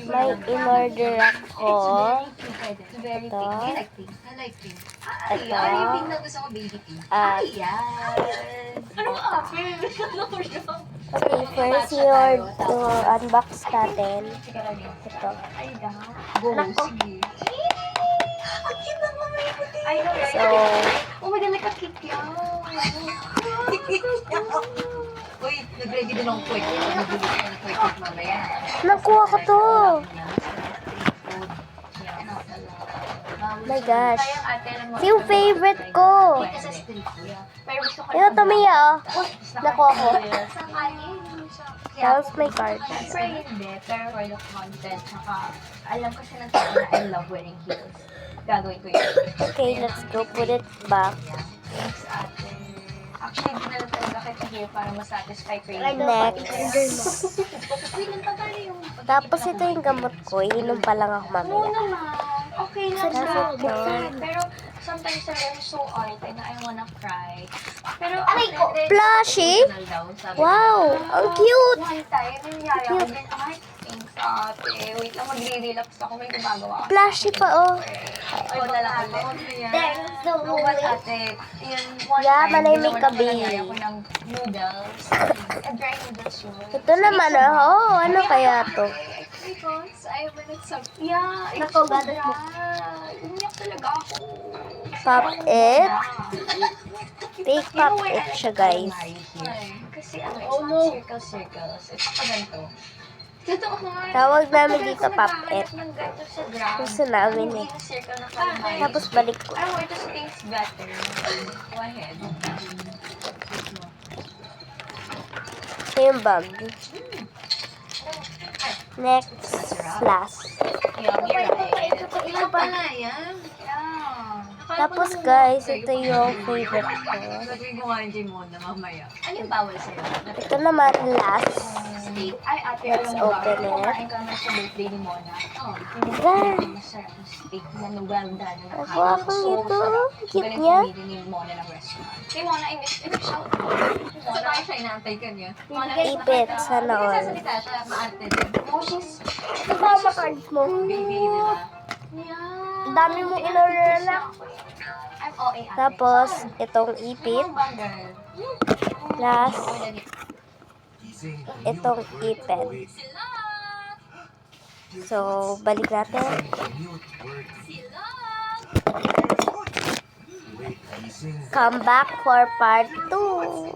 May in-order ako. Very Ito. pink. I like pink. I like pink. Ay, Ito. ay, pink na gusto ko, baby pink. At, Ayan. Ano ba, apple? okay, first to unbox natin. Ito. Ay, daw. Go, sige. Ang cute ng mamay ko din. Ay, no, right? So, Oh my God, nakakikyaw. Uy, nag-ready din ng quick. Nag-ready din ng quick mamaya. nakuha ko to. My gosh. Yung favorite ko. Yung Tamiya, oh. Nakuha ko. How's my card? Siyempre hindi, pero for the content, saka alam ko siya ng tao na I love wearing heels. Gagawin ko yun. Okay, let's go put it back. Thanks, ate. Actually, hindi na lang talaga kita here para masatisfy ko yun. Next. Tapos ito yung gamot ko. Iinom pa lang ako Oo mamaya. naman. Okay na That's siya. it, no? Pero sometimes I'm so arte na I wanna cry. Pero Plushie? Wow, ang cute. One time, nangyari ako din. Ay, thanks ate. Wait lang, magre-relax ako. May gumagawa ako. Plushie pa, oh. Ay, wala lang ulit. There's no No, but ate, yun, one Yeah, time, manahimik ginawa ka, naman babe. nangyari ako ng noodles. Dry noodles yun. Ito naman, oh. Ano kaya to? Because I wanted some... Yeah, it's Nako, so gatas mo. dry. Umiyak talaga ako. Pop it. Fake pop it siya, guys. Kasi ano, it's not circles. It's pa ganito. Totoo nga. Tawag namin dito pop it. Ng ganito sa ground. Gusto namin eh. Hindi na circle na kalahati. Tapos balik ko. I want to taste better. Go ahead. Ito yung bag. Next, last. Yummy, right? Ito pala yan. Yeah. Tapos guys, ito yung favorite ko. Sabihin ko nga hindi mo na mamaya. Ano yung bawal sa'yo? Ito naman, last. Steak? Ay, ate, Let's alam mo ba? open it. Kumain ka na sa birthday ni Mona. Oh, Ah. masarap yung steak na well done. Na Nakuha ko so ito. sarap. Cute Galing niya. pumili ni Mona ng restaurant. Kay Mona, shout Mona, tayo siya inaantay ka niya. Mona, Ipit, sana all. Sasalita siya, maarte din. Oh, she's... Ito ba ang cards mo? Baby, di ba? Yeah. Ang dami mong in-order na. I'm OA ate. Tapos, itong ipit. Plus, itong ipit. So, balik natin. Come back for part 2.